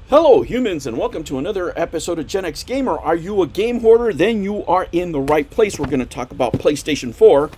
Hello humans and welcome to another episode of Gen X Gamer. Are you a game hoarder? Then you are in the right place. We're going to talk about PlayStation 4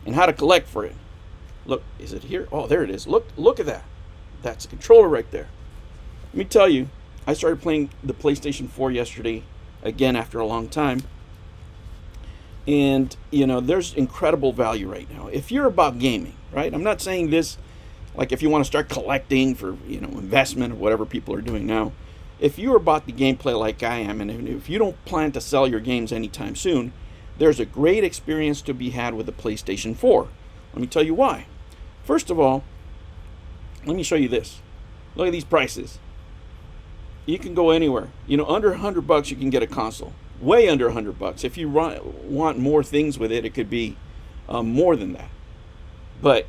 and how to collect for it. Look, is it here? Oh, there it is. Look at that. That's a controller right there. Let me tell you, I started playing the PlayStation 4 yesterday, again after a long time. And, there's incredible value right now. If you're about gaming, right? I'm not saying this like if you want to start collecting for, investment or whatever people are doing now. If you're about the gameplay like I am, and if you don't plan to sell your games anytime soon, there's a great experience to be had with the PlayStation 4. Let me tell you why. First of all, let me show you this. Look at these prices. You can go anywhere. Under $100 you can get a console. Way under $100. If you want more things with it, it could be more than that. But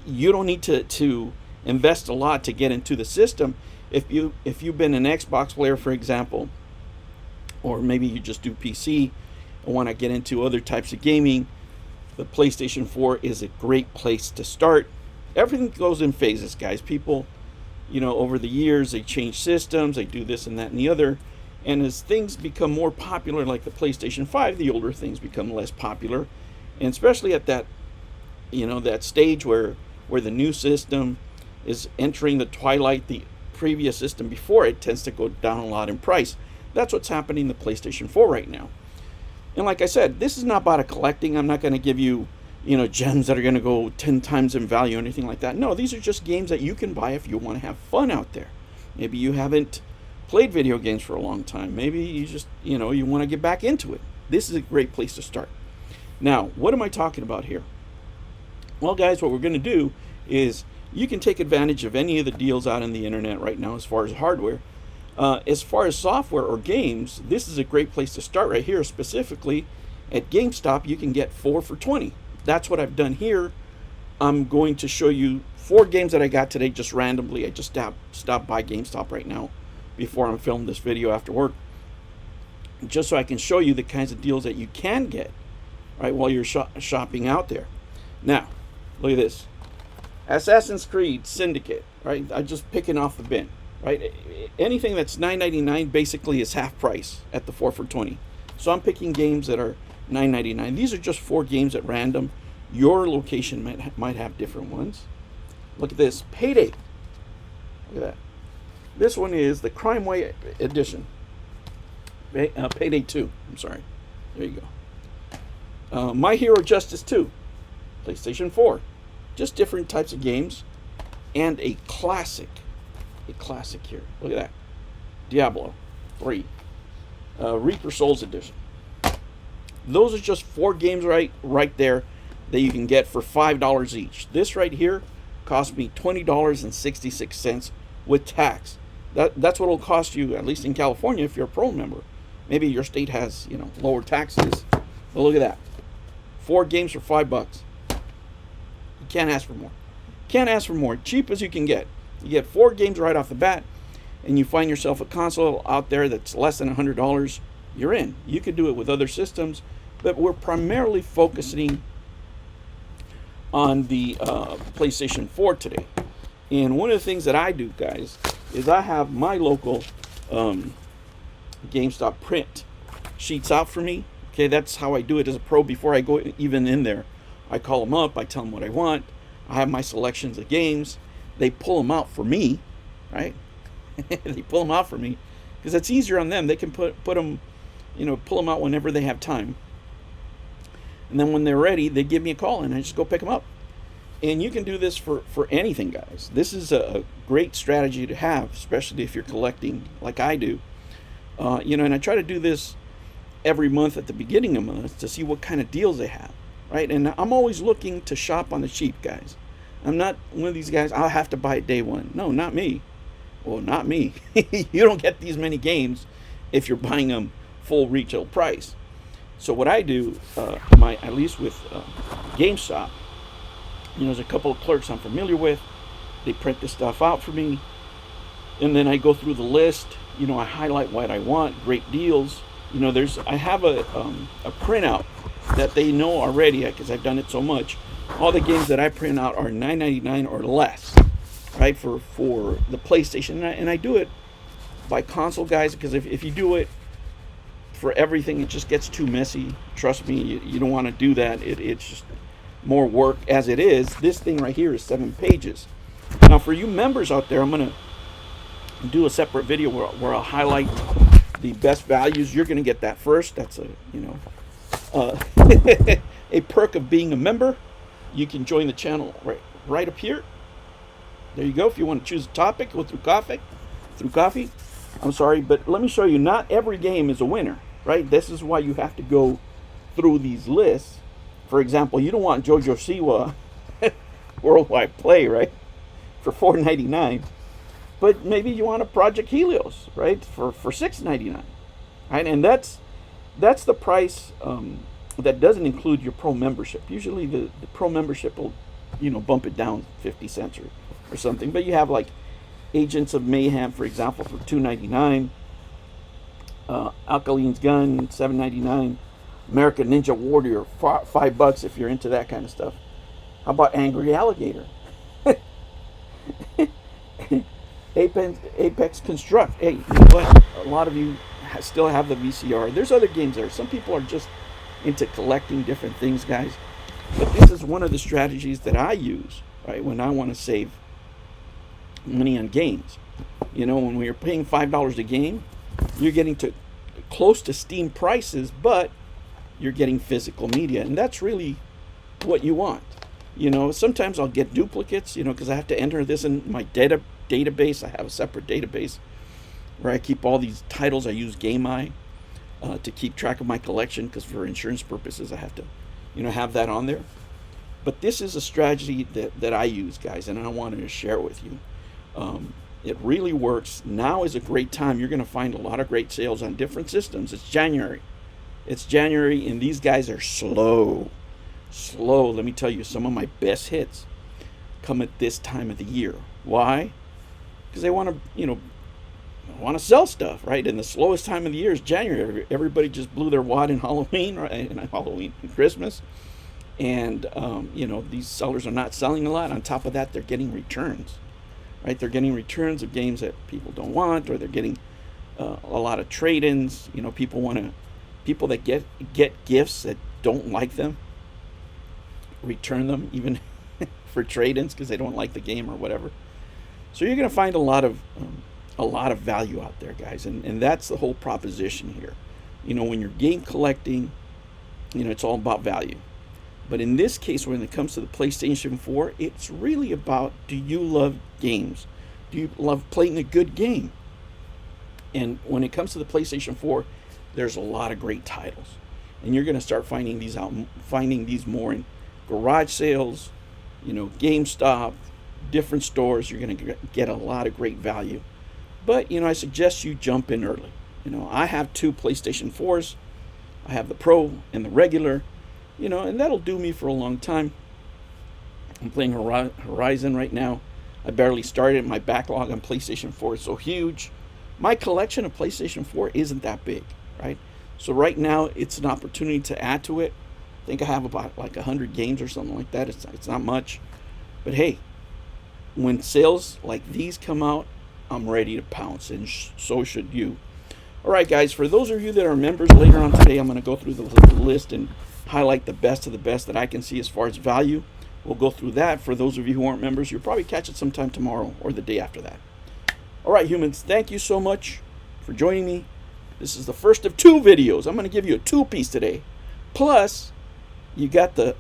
you don't need to invest a lot to get into the system. If you've been an Xbox player, for example, or maybe you just do PC and want to get into other types of gaming, the PlayStation 4 is a great place to start. Everything goes in phases, guys. People, over the years, they change systems, they do this and that and the other. And as things become more popular, like the PlayStation 5, the older things become less popular. And especially at that, that stage where the new system is entering the twilight, the previous system before it tends to go down a lot in price. That's what's happening in the PlayStation 4 right now. And like I said, this is not about a collecting. I'm not going to give you, gems that are going to go 10 times in value or anything like that. No, these are just games that you can buy if you want to have fun out there. Maybe you haven't played video games for a long time. Maybe you just, you want to get back into it. This is a great place to start. Now, what am I talking about here? Well, guys, what we're going to do is you can take advantage of any of the deals out on the internet right now as far as hardware. As far as software or games, this is a great place to start right here. Specifically, at GameStop, you can get 4 for $20. That's what I've done here. I'm going to show you 4 games that I got today just randomly. I just stopped by GameStop right now before I'm filming this video after work, just so I can show you the kinds of deals that you can get right while you're shopping out there. Now, look at this. Assassin's Creed Syndicate, right? I'm just picking off the bin, right? Anything that's $9.99 basically is half price at the 4 for $20. So I'm picking games that are $9.99. These are just 4 games at random. Your location might have different ones. Look at this. Payday. Look at that. This one is the Crime Wave edition. Payday 2. I'm sorry. There you go. My Hero Justice 2. PlayStation 4. Just different types of games. And a classic here. Look at that. Diablo 3. Reaper Souls edition. Those are just 4 games right there that you can get for $5 each. This right here cost me $20.66 with tax. That's what it'll cost you, at least in California, if you're a Pro member. Maybe your state has, lower taxes. But look at that. 4 games for $5. You can't ask for more. Can't ask for more. Cheap as you can get. You get 4 games right off the bat, and you find yourself a console out there that's less than $100, you're in. You could do it with other systems, but we're primarily focusing on the PlayStation 4 today. And one of the things that I do, guys, is I have my local GameStop print sheets out for me. Okay, that's how I do it as a pro. Before I go even in there, I call them up, I tell them what I want. I have my selections of games. They pull them out for me, right? They pull them out for me because it's easier on them. They can put them, pull them out whenever they have time. And then when they're ready, they give me a call and I just go pick them up. And you can do this for anything, guys. This is a great strategy to have, especially if you're collecting like I do. And I try to do this every month at the beginning of months to see what kind of deals they have, right? And I'm always looking to shop on the cheap, guys. I'm not one of these guys, I'll have to buy it day one. No, not me. Well, not me. You don't get these many games if you're buying them full retail price. So what I do, at least with GameStop, there's a couple of clerks I'm familiar with. They print this stuff out for me. And then I go through the list. I highlight what I want, great deals. I have a printout that they know already because I've done it so much. All the games that I print out are $9.99 or less, right, for the PlayStation. And I do it buy console, guys, because if you do it for everything, it just gets too messy. Trust me, you don't want to do that. It's just more work as it is. This thing right here is 7 pages. Now, for you members out there, I'm going to do a separate video where I'll highlight the best values. You're going to get that first. That's a, a perk of being a member. You can join the channel right up here. There you go. If you want to choose a topic, go through Kofi. I'm sorry, but let me show you. Not every game is a winner, right? This is why you have to go through these lists. For example, you don't want JoJo Siwa worldwide play, right, for $4.99, but maybe you want a Project Helios, right, for $6.99, right? And that's the price that doesn't include your pro membership. Usually the pro membership will, bump it down 50 cents or something. But you have like Agents of Mayhem, for example, for $2.99. Alkaline's Gun, $7.99. American Ninja Warrior, $5 if you're into that kind of stuff. How about Angry Alligator? Apex Construct. Hey, you know what? A lot of you still have the VCR. There's other games there. Some people are just into collecting different things, guys. But this is one of the strategies that I use, right, when I want to save money on games. When we're paying $5 a game, you're getting to close to Steam prices, but you're getting physical media, and that's really what you want. Sometimes I'll get duplicates, because I have to enter this in my database. I have a separate database where I keep all these titles. I use GameEye to keep track of my collection, because for insurance purposes I have to have that on there. But this is a strategy that I use, guys, and I wanted to share it with you. It really works. Now is a great time. You're going to find a lot of great sales on different systems. It's January, and these guys are slow. Let me tell you, some of my best hits come at this time of the year. Why? Because they want to sell stuff, right? And the slowest time of the year is January. Everybody just blew their wad in Halloween, right? And Christmas. And these sellers are not selling a lot. On top of that, they're getting returns, right? They're getting returns of games that people don't want, or they're getting a lot of trade-ins. People that get gifts that don't like them, return them even for trade-ins because they don't like the game or whatever. So you're going to find a lot of value out there, guys, and that's the whole proposition here. When you're game collecting, it's all about value. But in this case, when it comes to the PlayStation 4, it's really about, do you love games? Do you love playing a good game? And when it comes to the PlayStation 4, there's a lot of great titles. And you're going to start finding these more in garage sales, GameStop, different stores. You're going to get a lot of great value. But, I suggest you jump in early. I have 2 PlayStation 4s. I have the Pro and the regular. And that'll do me for a long time. I'm playing Horizon right now. I barely started. My backlog on PlayStation 4 is so huge. My collection of PlayStation 4 isn't that big, right? So right now, it's an opportunity to add to it. I think I have about like 100 games or something like that. It's not much. But hey, when sales like these come out, I'm ready to pounce, and so should you. All right, guys, for those of you that are members, later on today, I'm going to go through the list and highlight the best of the best that I can see as far as value. We'll go through that. For those of you who aren't members, you'll probably catch it sometime tomorrow or the day after that. All right, humans, thank you so much for joining me. This is the first of 2 videos. I'm going to give you a 2-piece today. Plus, you got the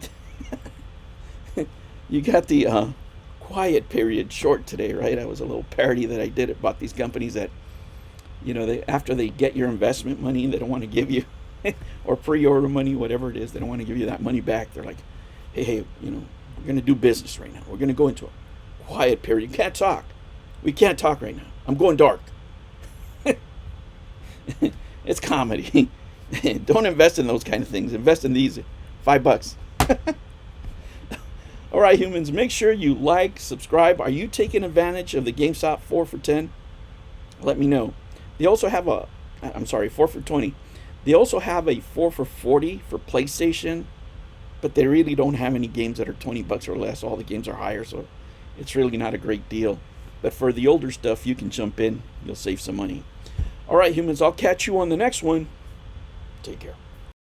quiet period short today, right? That was a little parody that I did about these companies that, after they get your investment money, they don't want to give you, or pre-order money, whatever it is, they don't want to give you that money back. They're like, hey, we're going to do business right now. We're going to go into a quiet period. You can't talk. We can't talk right now. I'm going dark. It's comedy. Don't invest in those kind of things. Invest in these. $5. All right, humans, make sure you like, subscribe. Are you taking advantage of the GameStop 4 for 10? Let me know. They also have 4 for 20. They also have a 4 for 40 for PlayStation, but they really don't have any games that are $20 or less. All the games are higher, so it's really not a great deal. But for the older stuff, you can jump in. You'll save some money. All right, humans, I'll catch you on the next one. Take care.